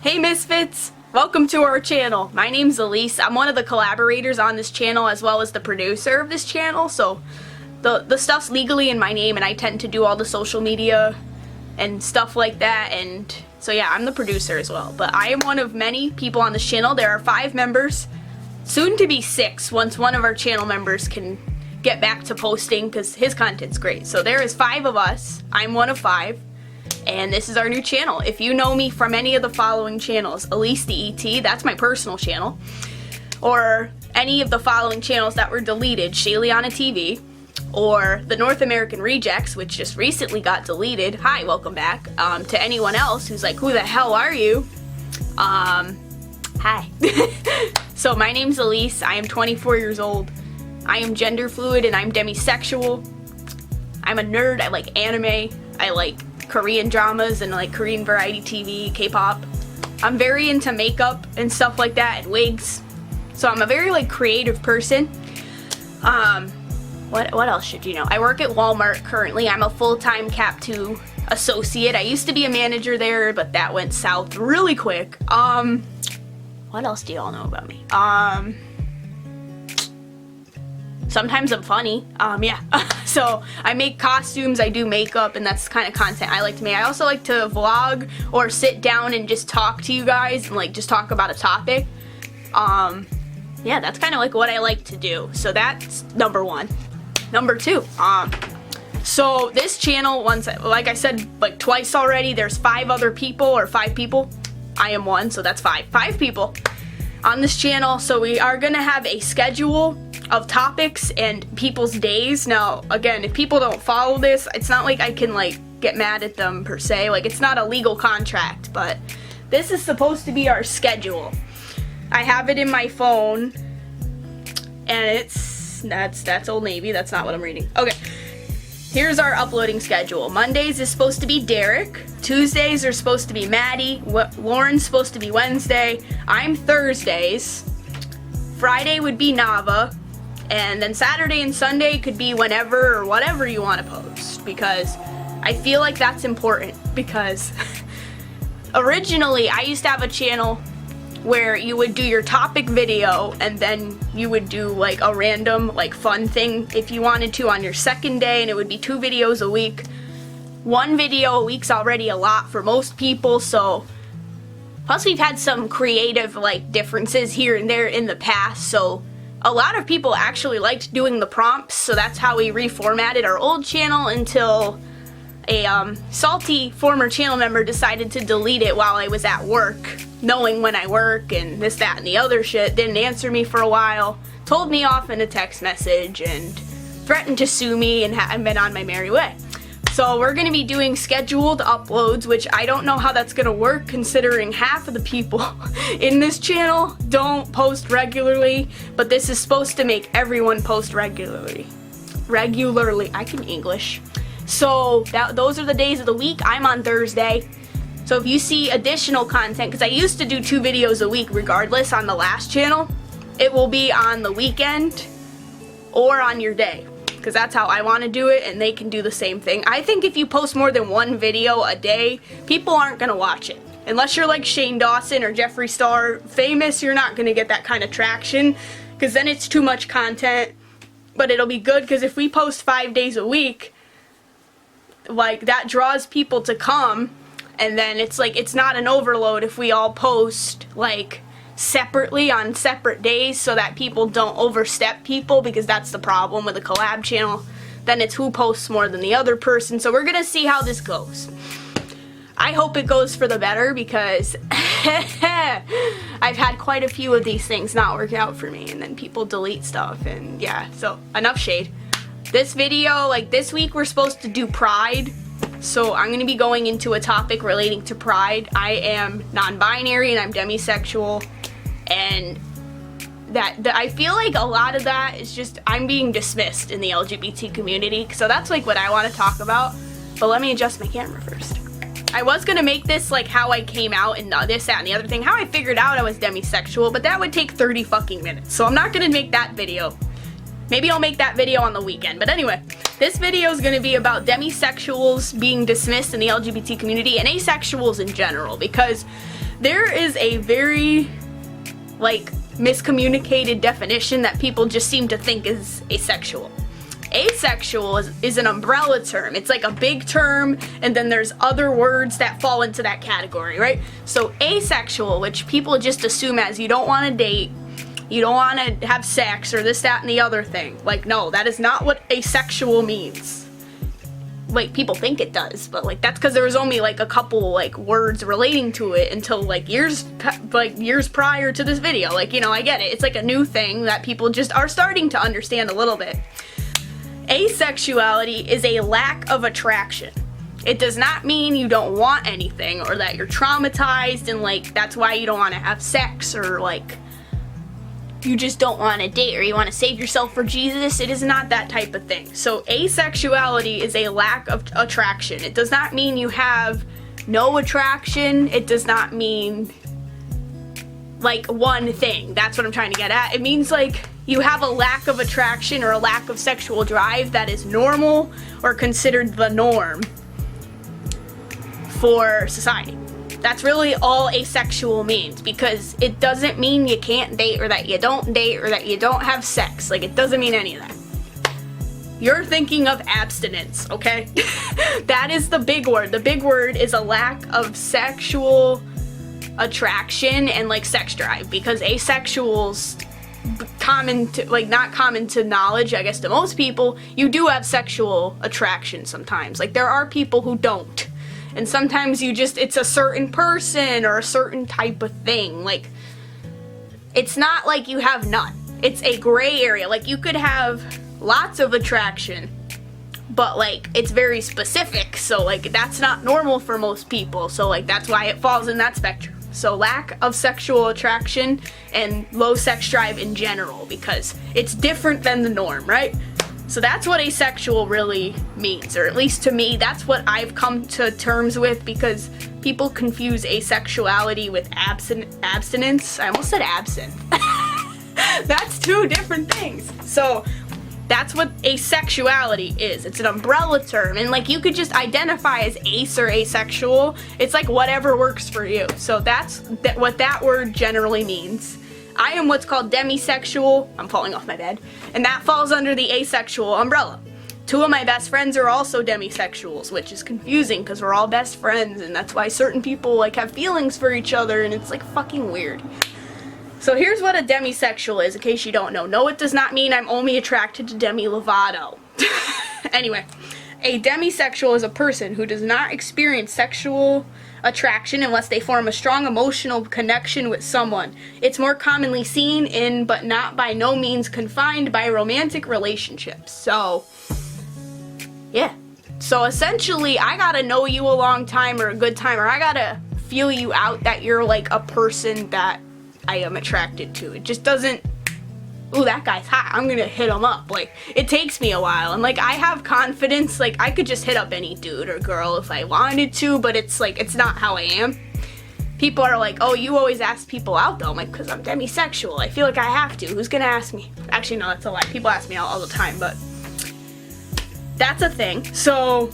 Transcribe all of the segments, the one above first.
Hey misfits! Welcome to our channel. My name's Elise. I'm one of the collaborators on this channel as well as the producer of this channel, so the stuff's legally in my name and I tend to do all the social media and stuff like that, and so yeah, I'm the producer as well. But I am one of many people on this channel. There are 5 members, soon to be 6 once one of our channel members can get back to posting because his content's great. So there is 5 of us. I'm one of 5. And this is our new channel. If you know me from any of the following channels, Elise the ET, that's my personal channel, or any of the following channels that were deleted, Shayliana TV, or the North American Rejects, which just recently got deleted. Hi, welcome back. To anyone else who's like, who the hell are you? Hi. So my name's Elise. I am 24 years old. I am gender fluid and I'm demisexual. I'm a nerd. I like anime. I like Korean dramas and like Korean variety TV, K-pop. I'm very into makeup and stuff like that and wigs. So I'm a very like creative person. What else should you know? I work at Walmart currently. I'm a full-time Cap 2 associate. I used to be a manager there, but that went south really quick. What else do y'all know about me? Sometimes I'm funny, yeah. So I make costumes, I do makeup, and that's the kind of content I like to make. I also like to vlog or sit down and just talk to you guys and like just talk about a topic. Yeah, that's kind of like what I like to do. So that's number 1. Number 2, so this channel, once, like I said like twice already, there's 5 other people, or 5 people. I am 1, so that's 5 people on this channel. So we are gonna have a schedule of topics and people's days. Now again, if people don't follow this, it's not like I can like get mad at them per se, like it's not a legal contract, but this is supposed to be our schedule. I have it in my phone and that's Old Navy. That's not what I'm reading. Okay, here's our uploading schedule. Mondays is supposed to be Derek, Tuesdays are supposed to be Maddie, Lauren's supposed to be Wednesday, I'm Thursdays, Friday would be Nava, and then Saturday and Sunday could be whenever or whatever you want to post, because I feel like that's important. Because originally I used to have a channel where you would do your topic video and then you would do like a random like fun thing if you wanted to on your second day, and it would be 2 videos a week. 1 video a week's already a lot for most people, so plus we've had some creative like differences here and there in the past, so a lot of people actually liked doing the prompts, so that's how we reformatted our old channel until a salty former channel member decided to delete it while I was at work, knowing when I work and this, that, and the other shit. Didn't answer me for a while, told me off in a text message, and threatened to sue me, and I've been on my merry way. So we're going to be doing scheduled uploads, which I don't know how that's going to work considering half of the people in this channel don't post regularly, but this is supposed to make everyone post regularly. I can English. So those are the days of the week. I'm on Thursday. So if you see additional content, because I used to do 2 videos a week regardless on the last channel, it will be on the weekend or on your day, because that's how I want to do it, and they can do the same thing. I think if you post more than 1 video a day, people aren't going to watch it. Unless you're like Shane Dawson or Jeffree Star famous, you're not going to get that kind of traction, because then it's too much content. But it'll be good, because if we post 5 days a week, like that draws people to come, and then it's like it's not an overload if we all post like separately on separate days, so that people don't overstep people, because that's the problem with a collab channel. Then it's who posts more than the other person. So we're gonna see how this goes. I hope it goes for the better, because I've had quite a few of these things not work out for me, and then people delete stuff, and yeah, so enough shade. This video, like this week, we're supposed to do Pride, so I'm going to be going into a topic relating to Pride. I am non-binary and I'm demisexual, and I feel like a lot of that is just I'm being dismissed in the LGBT community, so that's like what I want to talk about. But let me adjust my camera first. I was going to make this like how I came out and this, that, and the other thing, how I figured out I was demisexual, but that would take 30 fucking minutes, so I'm not going to make that video. Maybe I'll make that video on the weekend. But anyway, this video is going to be about demisexuals being dismissed in the LGBT community and asexuals in general, because there is a very, like, miscommunicated definition that people just seem to think is asexual. Asexual is an umbrella term. It's like a big term, and then there's other words that fall into that category, right? So asexual, which people just assume as you don't want to date, you don't want to have sex, or this, that, and the other thing. Like, no, that is not what asexual means. Like, people think it does, but like that's because there was only like a couple like words relating to it until like years prior to this video. Like, you know, I get it. It's like a new thing that people just are starting to understand a little bit. Asexuality is a lack of attraction. It does not mean you don't want anything or that you're traumatized and like that's why you don't want to have sex or like you just don't want to date or you want to save yourself for Jesus. It is not that type of thing. So asexuality is a lack of attraction. It does not mean you have no attraction. It does not mean like one thing. That's what I'm trying to get at. It means like you have a lack of attraction or a lack of sexual drive that is normal or considered the norm for society. That's really all asexual means, because it doesn't mean you can't date or that you don't date or that you don't have sex. Like, it doesn't mean any of that. You're thinking of abstinence, okay? That is the big word. The big word is a lack of sexual attraction and like sex drive, because asexuals, not common to knowledge, I guess to most people, you do have sexual attraction sometimes. Like, there are people who don't. And sometimes it's a certain person or a certain type of thing. Like, it's not like you have none. It's a gray area. Like, you could have lots of attraction, but like, it's very specific. So like, that's not normal for most people. So like, that's why it falls in that spectrum. So lack of sexual attraction and low sex drive in general, because it's different than the norm, right? So that's what asexual really means, or at least to me, that's what I've come to terms with, because people confuse asexuality with abstinence. I almost said absent. That's two different things. So that's what asexuality is. It's an umbrella term, and like, you could just identify as ace or asexual. It's like whatever works for you. So that's what that word generally means. I am what's called demisexual. I'm falling off my bed. And that falls under the asexual umbrella. Two of my best friends are also demisexuals, which is confusing because we're all best friends, and that's why certain people like have feelings for each other, and it's like fucking weird. So here's what a demisexual is, in case you don't know. No, it does not mean I'm only attracted to Demi Lovato. Anyway, a demisexual is a person who does not experience sexual attraction unless they form a strong emotional connection with someone. It's more commonly seen in, but not by no means confined by, romantic relationships. So, yeah. So essentially, I gotta know you a long time or a good time, or I gotta feel you out that you're like a person that I am attracted to. It just doesn't, ooh, that guy's hot, I'm gonna hit him up. Like, it takes me a while, and like, I have confidence. Like, I could just hit up any dude or girl if I wanted to, but it's like, it's not how I am. People are like, oh, you always ask people out though. I'm like, because I'm demisexual. I feel like I have to. Who's gonna ask me? Actually, no, that's a lie. People ask me out all the time, but that's a thing. So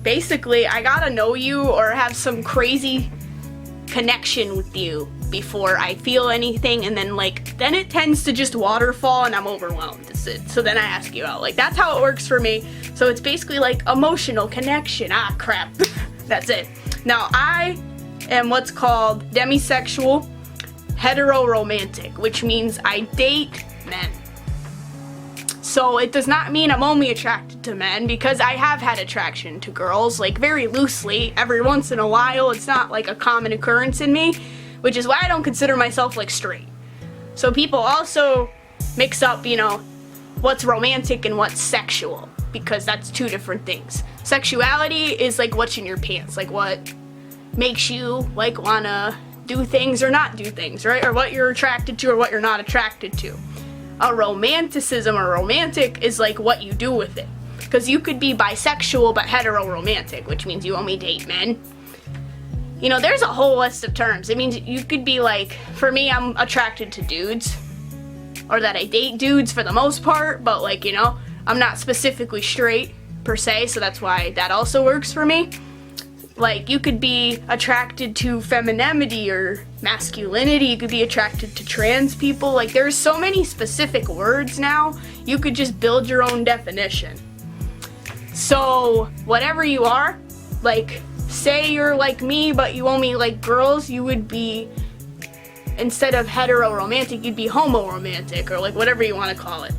basically, I gotta know you or have some crazy connection with you before I feel anything, and then like, then it tends to just waterfall and I'm overwhelmed. That's it. So then I ask you out. Like, that's how it works for me. So it's basically like emotional connection. Ah, crap. That's it. Now, I am what's called demisexual heteroromantic, which means I date men. So it does not mean I'm only attracted to men, because I have had attraction to girls, like very loosely, every once in a while. It's not like a common occurrence in me, which is why I don't consider myself like straight. So people also mix up, you know, what's romantic and what's sexual, because that's two different things. Sexuality is like what's in your pants, like what makes you like wanna do things or not do things, right? Or what you're attracted to or what you're not attracted to. A romanticism or romantic is like what you do with it. Because you could be bisexual but hetero-romantic, which means you only date men. You know, there's a whole list of terms. It means you could be like, for me, I'm attracted to dudes, or that I date dudes for the most part, but like, you know, I'm not specifically straight per se, so that's why that also works for me. Like, you could be attracted to femininity or masculinity. You could be attracted to trans people. Like, there's so many specific words now. You could just build your own definition. So, whatever you are, like, say you're like me, but you only like girls, you would be, instead of hetero-romantic, you'd be homo-romantic, or like whatever you want to call it.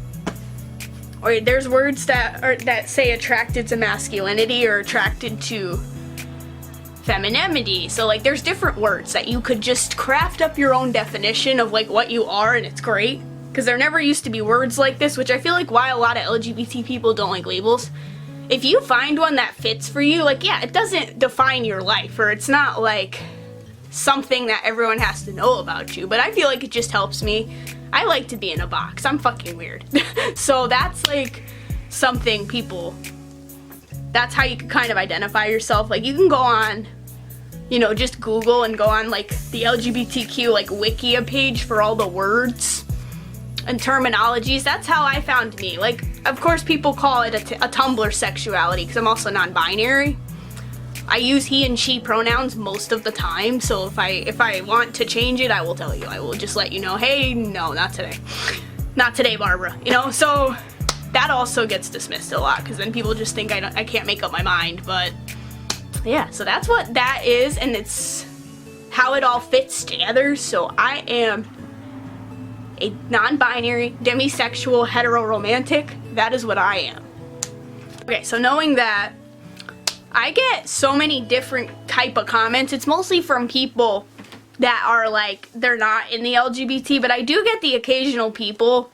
Or there's words that say attracted to masculinity or attracted to femininity. So like there's different words that you could just craft up your own definition of like what you are, and it's great. Because there never used to be words like this, which I feel like why a lot of LGBT people don't like labels. If you find one that fits for you, like, yeah, it doesn't define your life, or it's not like something that everyone has to know about you, but I feel like it just helps me. I like to be in a box. I'm fucking weird. So that's like something that's how you can kind of identify yourself. Like, you can go on, you know, just Google and go on like the LGBTQ like Wikia page for all the words and terminologies. That's how I found me. Like, of course people call it a Tumblr sexuality, because I'm also non-binary. I use he and she pronouns most of the time, so if I want to change it, I will tell you. I will just let you know, hey, no, not today. Not today, Barbara. You know, so that also gets dismissed a lot, because then people just think I can't make up my mind. But yeah, so that's what that is, and it's how it all fits together. So I am a non-binary, demisexual, hetero-romantic. That is what I am. Okay, so knowing that, I get so many different type of comments. It's mostly from people that are like, they're not in the LGBT, but I do get the occasional people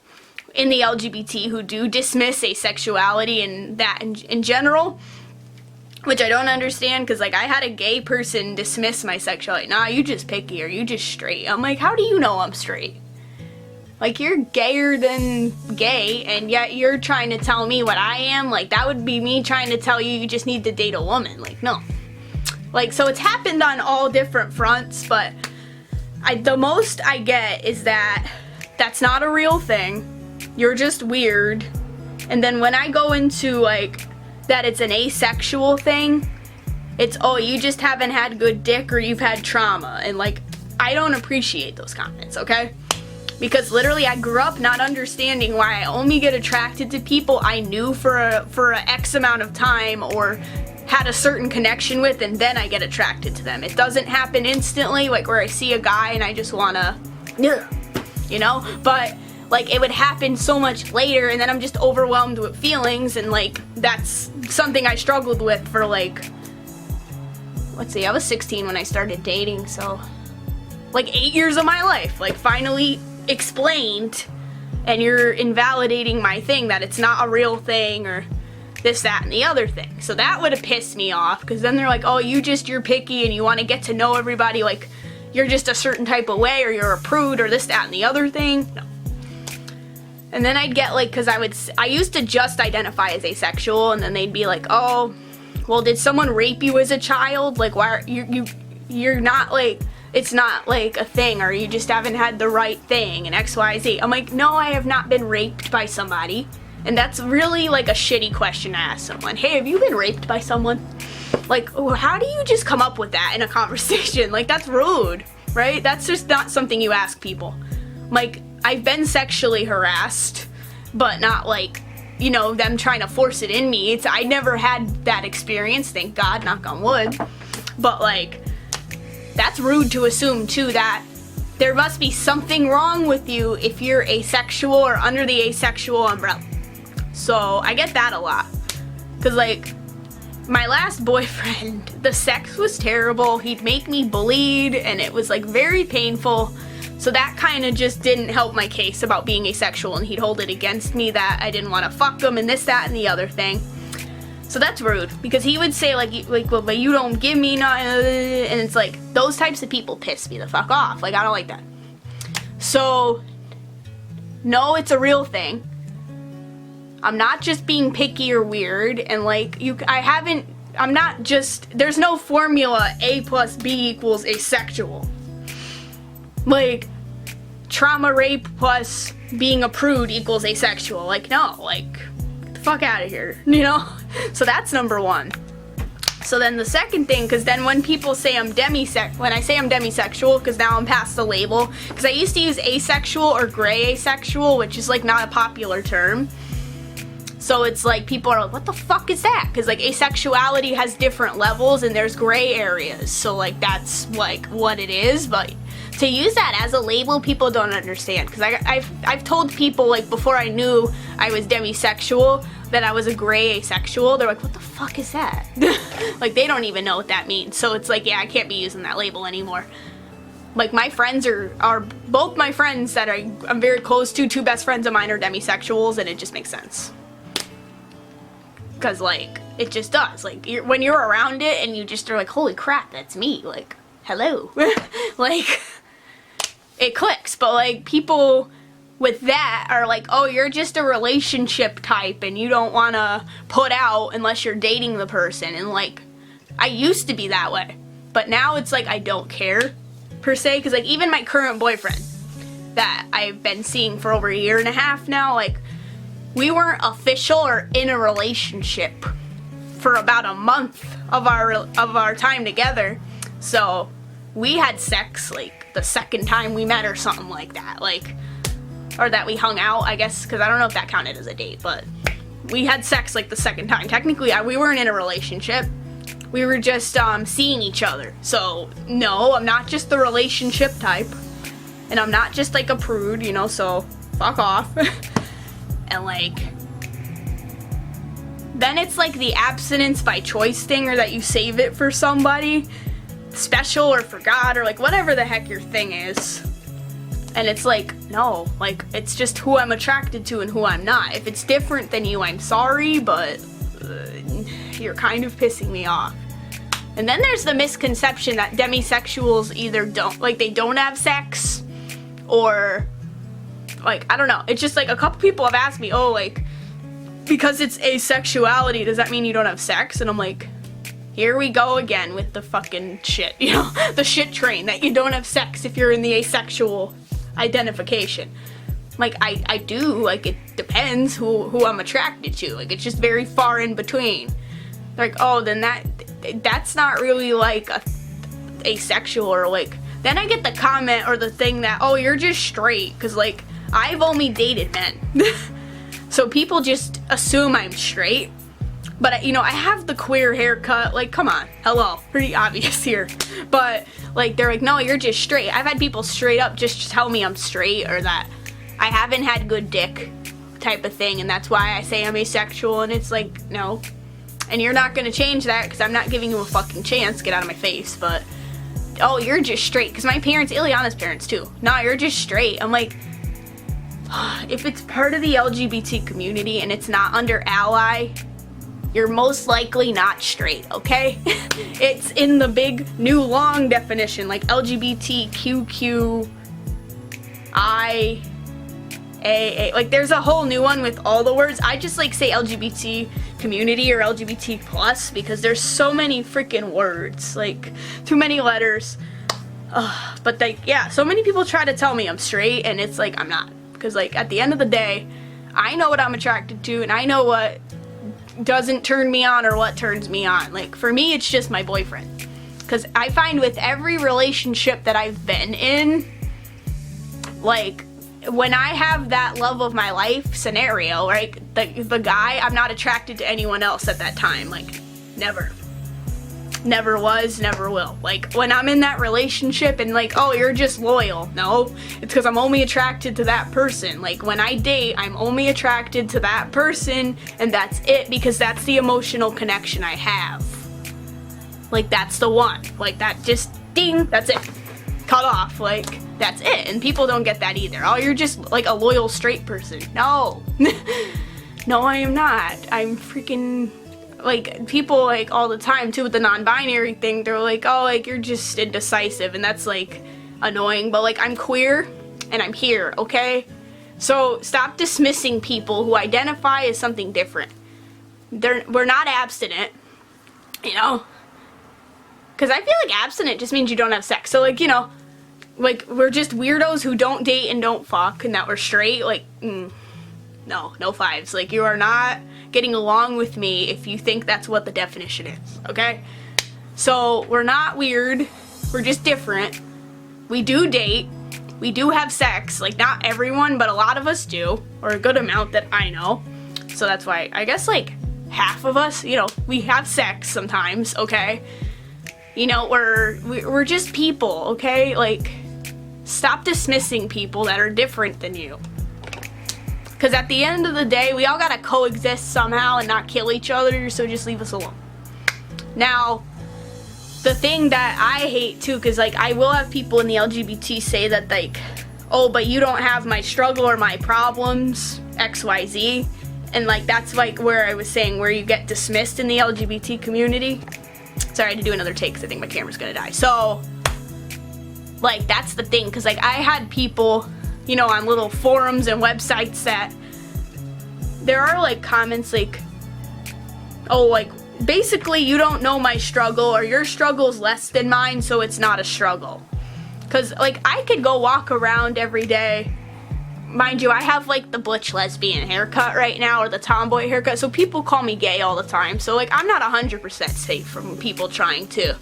in the LGBT who do dismiss asexuality and that in general, which I don't understand, because like I had a gay person dismiss my sexuality. Nah, you just picky, or you just straight. I'm like, how do you know I'm straight? Like, you're gayer than gay, and yet you're trying to tell me what I am? Like, that would be me trying to tell you just need to date a woman. Like, no. Like, so it's happened on all different fronts, but the most I get is that that's not a real thing. You're just weird. And then when I go into, like, that it's an asexual thing, it's, oh, you just haven't had good dick, or you've had trauma. And, like, I don't appreciate those comments, okay? Because literally I grew up not understanding why I only get attracted to people I knew for a X amount of time or had a certain connection with, and then I get attracted to them. It doesn't happen instantly, like where I see a guy and I just wanna, you know? But like it would happen so much later, and then I'm just overwhelmed with feelings, and like that's something I struggled with for like, let's see, I was 16 when I started dating, so like 8 years of my life, like finally explained, and you're invalidating my thing that it's not a real thing, or this, that, and the other thing. So that would have pissed me off, because then they're like, oh, you're picky and you want to get to know everybody, like you're just a certain type of way, or you're a prude, or this, that, and the other thing. No. And then I'd get like, because I used to just identify as asexual, and then they'd be like, oh, well, did someone rape you as a child? Like, why are you're not like, it's not like a thing, or you just haven't had the right thing, and XYZ. I'm like, no, I have not been raped by somebody. And that's really like a shitty question to ask someone. Hey, have you been raped by someone? Like, how do you just come up with that in a conversation? Like, that's rude, right? That's just not something you ask people. Like, I've been sexually harassed, but not like, you know, them trying to force it in me. I never had that experience, thank God, knock on wood. But like, that's rude to assume too that there must be something wrong with you if you're asexual or under the asexual umbrella. So I get that a lot, because like my last boyfriend, the sex was terrible. He'd make me bleed, and it was like very painful. So that kind of just didn't help my case about being asexual, and he'd hold it against me that I didn't want to fuck him and this, that, and the other thing. So that's rude, because he would say like, well, but you don't give me nothing, and it's like, those types of people piss me the fuck off. Like, I don't like that. So, no, it's a real thing. I'm not just being picky or weird, and like, I'm not just, there's no formula A plus B equals asexual. Like, trauma rape plus being a prude equals asexual. Like, no, like, get the fuck out of here, you know? So that's number one. So then the second thing, because then when people say when I say I'm demisexual, because now I'm past the label, because I used to use asexual or gray asexual, which is like not a popular term. So it's like people are like, what the fuck is that? Because like asexuality has different levels and there's gray areas. So like that's like what it is. But to use that as a label, people don't understand. Because I've told people like before I knew I was demisexual that I was a gray asexual. They're like, what the fuck is that? Like they don't even know what that means. So it's like, yeah, I can't be using that label anymore. Like my friends are both my friends that I'm very close to, two best friends of mine are demisexuals, and it just makes sense. Because like it just does, like when you're around it and you just are like, holy crap, that's me, like hello. Like it clicks. But like people with that are like, oh, you're just a relationship type and you don't want to put out unless you're dating the person. And like I used to be that way, but now it's like I don't care per se. Because like even my current boyfriend that I've been seeing for over a year and a half now, like we weren't official or in a relationship for about a month of our time together. So we had sex like the second time we met or something like that, like, or that we hung out, I guess, because I don't know if that counted as a date, but we had sex like the second time. Technically, we weren't in a relationship. We were just seeing each other. So no, I'm not just the relationship type, and I'm not just like a prude, you know, so fuck off. And like then it's like the abstinence by choice thing, or that you save it for somebody special or for God or like whatever the heck your thing is. And it's like, no, like it's just who I'm attracted to and who I'm not. If it's different than you, I'm sorry, but you're kind of pissing me off. And then there's the misconception that demisexuals either they don't have sex, or like, I don't know. It's just like a couple people have asked me, oh, like, because it's asexuality, does that mean you don't have sex? And I'm like, here we go again with the fucking shit, you know, the shit train that you don't have sex if you're in the asexual identification. Like, I do, like, it depends who I'm attracted to. Like, it's just very far in between. Like, oh, then that's not really like asexual, or like, then I get the comment or the thing that, oh, you're just straight, because like I've only dated men. So people just assume I'm straight. But you know, I have the queer haircut, like come on, hello, pretty obvious here. But like they're like, no, you're just straight. I've had people straight up just tell me I'm straight, or that I haven't had good dick type of thing, and that's why I say I'm asexual. And it's like, no. And you're not gonna change that, because I'm not giving you a fucking chance. Get out of my face. But oh, you're just straight, because my parents, Ileana's parents too, nah, you're just straight. I'm like, if it's part of the LGBT community and it's not under ally, you're most likely not straight, okay? It's in the big new long definition, like LGBTQQIAA. Like there's a whole new one with all the words. I just like say LGBT community or LGBT plus, because there's so many freaking words, like too many letters. But like, yeah, so many people try to tell me I'm straight, and it's like I'm not. Because like at the end of the day, I know what I'm attracted to, and I know what doesn't turn me on or what turns me on. Like for me, it's just my boyfriend. Because I find with every relationship that I've been in, like when I have that love of my life scenario, right, the guy, I'm not attracted to anyone else at that time. Like never was, never will. Like when I'm in that relationship and like, oh, you're just loyal. No, it's because I'm only attracted to that person. Like when I date, I'm only attracted to that person, and that's it, because that's the emotional connection I have. Like that's the one. Like that just ding, that's it. Cut off. Like that's it. And people don't get that either. Oh, you're just like a loyal straight person. No. No, I am not. I'm freaking, like, people, like, all the time, too, with the non-binary thing, they're like, oh, like, you're just indecisive, and that's, like, annoying, but, like, I'm queer, and I'm here, okay? So, stop dismissing people who identify as something different. We're not abstinent, you know? Because I feel like abstinent just means you don't have sex, so, like, you know, like, we're just weirdos who don't date and don't fuck, and that we're straight, like, no fives. Like, you are not getting along with me if you think that's what the definition is, okay? So we're not weird, we're just different. We do date, we do have sex, like not everyone, but a lot of us do, or a good amount that I know. So that's why, I guess like half of us, you know, we have sex sometimes, okay? You know, we're just people, okay? Like, stop dismissing people that are different than you. Because at the end of the day, we all gotta coexist somehow and not kill each other, so just leave us alone. Now, the thing that I hate too, because like I will have people in the LGBT say that like, oh, but you don't have my struggle or my problems, XYZ. And like that's like where I was saying where you get dismissed in the LGBT community. Sorry, I had to do another take because I think my camera's gonna die. So, like that's the thing, because like I had people, you know, on little forums and websites that there are like comments like, oh, like basically you don't know my struggle, or your struggle is less than mine, so it's not a struggle. Because like I could go walk around every day, mind you, I have like the butch lesbian haircut right now, or the tomboy haircut, so people call me gay all the time. So like I'm not 100% safe from people trying to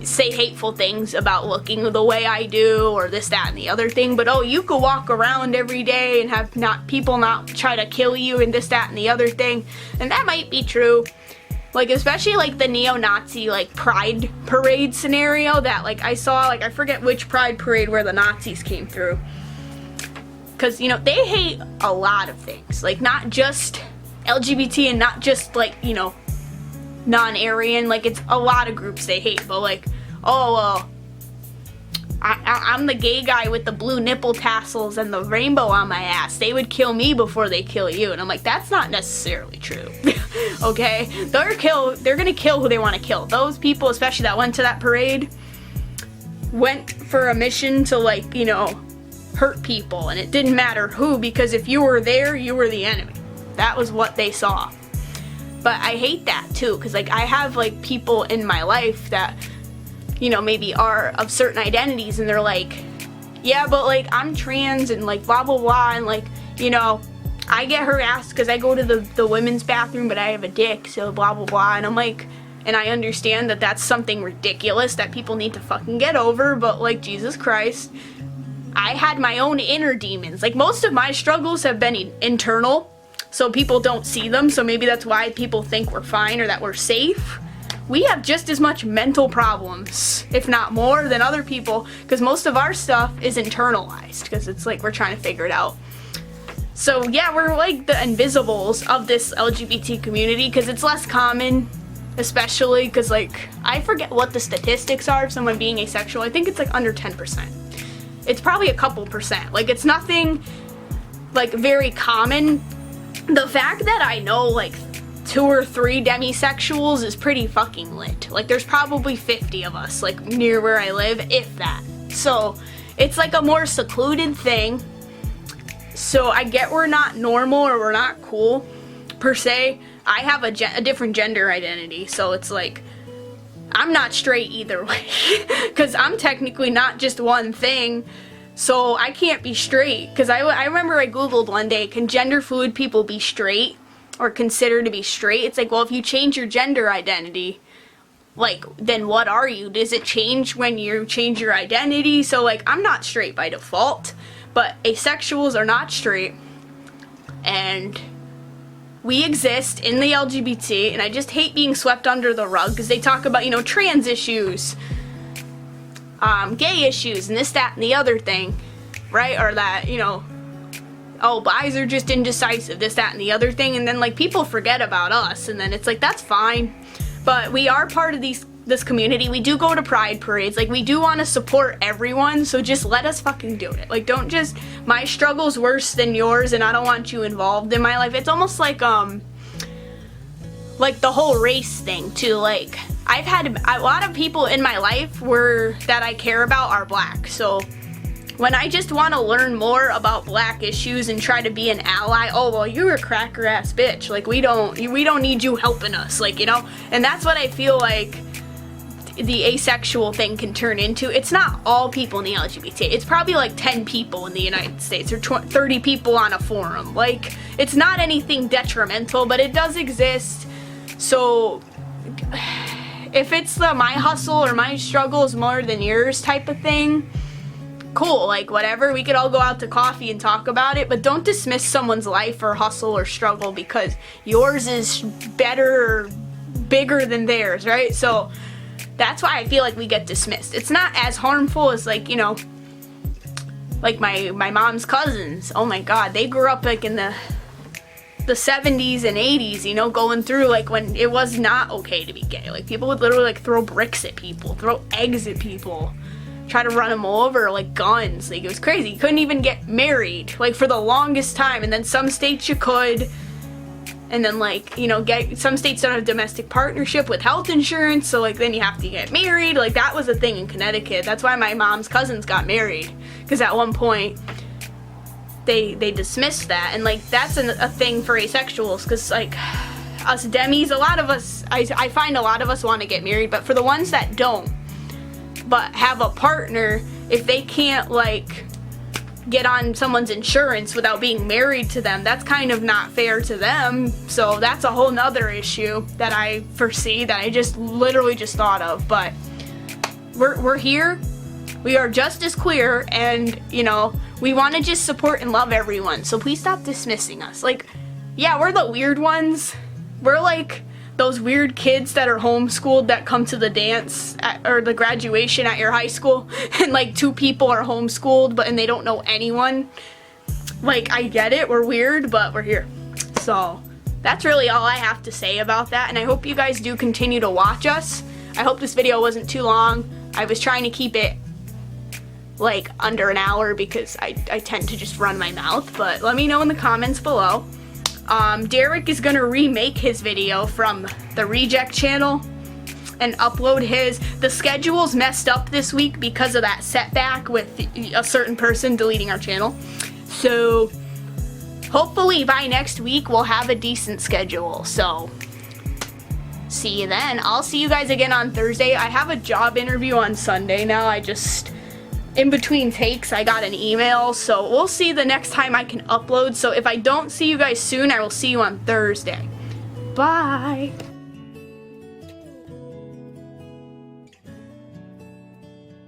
say hateful things about looking the way I do, or this, that, and the other thing. But oh, you could walk around every day and have people not try to kill you and this, that, and the other thing. And that might be true. Like especially like the neo-Nazi like pride parade scenario that like I saw, like I forget which pride parade where the Nazis came through. Because, you know, they hate a lot of things. Like not just LGBT and not just like, you know, non-Aryan, like it's a lot of groups they hate. But like, oh well, I'm the gay guy with the blue nipple tassels and the rainbow on my ass, they would kill me before they kill you. And I'm like, that's not necessarily true. Okay, they're gonna kill who they want to kill. Those people, especially that went to that parade, went for a mission to like, you know, hurt people, and it didn't matter who, because if you were there, you were the enemy. That was what they saw. But I hate that too, because like I have like people in my life that, you know, maybe are of certain identities, and they're like, yeah, but like I'm trans and like blah blah blah, and like, you know, I get harassed because I go to the women's bathroom, but I have a dick, so blah blah blah. And I'm like, and I understand that that's something ridiculous that people need to fucking get over, but like Jesus Christ, I had my own inner demons. Like most of my struggles have been internal, so people don't see them, so maybe that's why people think we're fine or that we're safe. We have just as much mental problems, if not more, than other people, because most of our stuff is internalized, because it's like we're trying to figure it out. So yeah, we're like the invisibles of this LGBT community, because it's less common, especially because like, I forget what the statistics are of someone being asexual. I think it's like under 10%. It's probably a couple percent. Like it's nothing like very common. The fact that I know like 2 or 3 demisexuals is pretty fucking lit. Like there's probably 50 of us like near where I live, if that. So it's like a more secluded thing. So I get we're not normal or we're not cool per se. I have a different gender identity, so it's like I'm not straight either way, because I'm technically not just one thing, so I can't be straight. Because I remember I googled one day, can gender fluid people be straight or considered to be straight? It's like, well, if you change your gender identity, like then what are you? Does it change when you change your identity? So like I'm not straight by default, but asexuals are not straight, and we exist in the LGBT, and I just hate being swept under the rug, because they talk about, you know, trans issues, gay issues, and this, that, and the other thing, right? Or that, you know, oh, bis are just indecisive, this, that, and the other thing, and then like people forget about us, and then it's like, that's fine, but we are part of this community. We do go to pride parades, like we do want to support everyone, so just let us fucking do it. Like don't just, my struggle's worse than yours and I don't want you involved in my life. It's almost like the whole race thing too. Like I've had a lot of people in my life that I care about are black, so when I just want to learn more about black issues and try to be an ally, oh well, you're a cracker ass bitch, like we don't need you helping us, like, you know. And that's what I feel like the asexual thing can turn into. It's not all people in the LGBT. It's probably like 10 people in the United States or 30 people on a forum. Like, it's not anything detrimental, but it does exist. So if it's the my hustle or my struggle is more than yours type of thing, cool, like whatever, we could all go out to coffee and talk about it, but don't dismiss someone's life or hustle or struggle because yours is better or bigger than theirs, right? So that's why I feel like we get dismissed. It's not as harmful as, like, you know, like my mom's cousins. Oh my god, they grew up like in the 70s and 80s, you know, going through like when it was not okay to be gay. Like, people would literally like throw bricks at people, throw eggs at people, try to run them over, like guns. Like, it was crazy. You couldn't even get married, like, for the longest time. And then some states you could, and then, like, you know, some states don't have domestic partnership with health insurance, so like then you have to get married. Like, that was a thing in Connecticut. That's why my mom's cousins got married, because at one point they dismissed that. And like, that's a thing for asexuals, because like us demis, a lot of us, I find a lot of us want to get married, but for the ones that don't but have a partner, if they can't like get on someone's insurance without being married to them, that's kind of not fair to them. So that's a whole nother issue that I foresee, that I just literally just thought of. But we're here, we are just as queer, and you know, we want to just support and love everyone, so please stop dismissing us. Like, yeah, we're the weird ones. We're like those weird kids that are homeschooled that come to the dance or the graduation at your high school, and like 2 people are homeschooled and they don't know anyone. Like, I get it, we're weird, but we're here. So that's really all I have to say about that, and I hope you guys do continue to watch us. I hope this video wasn't too long. I was trying to keep it like under an hour because I tend to just run my mouth, but let me know in the comments below. Derek is gonna remake his video from the reject channel and upload his. The schedule's messed up this week because of that setback with a certain person deleting our channel. So hopefully by next week we'll have a decent schedule. So see you then. I'll see you guys again on Thursday. I have a job interview on Sunday now. In between takes, I got an email, so we'll see the next time I can upload. So if I don't see you guys soon, I will see you on Thursday. Bye!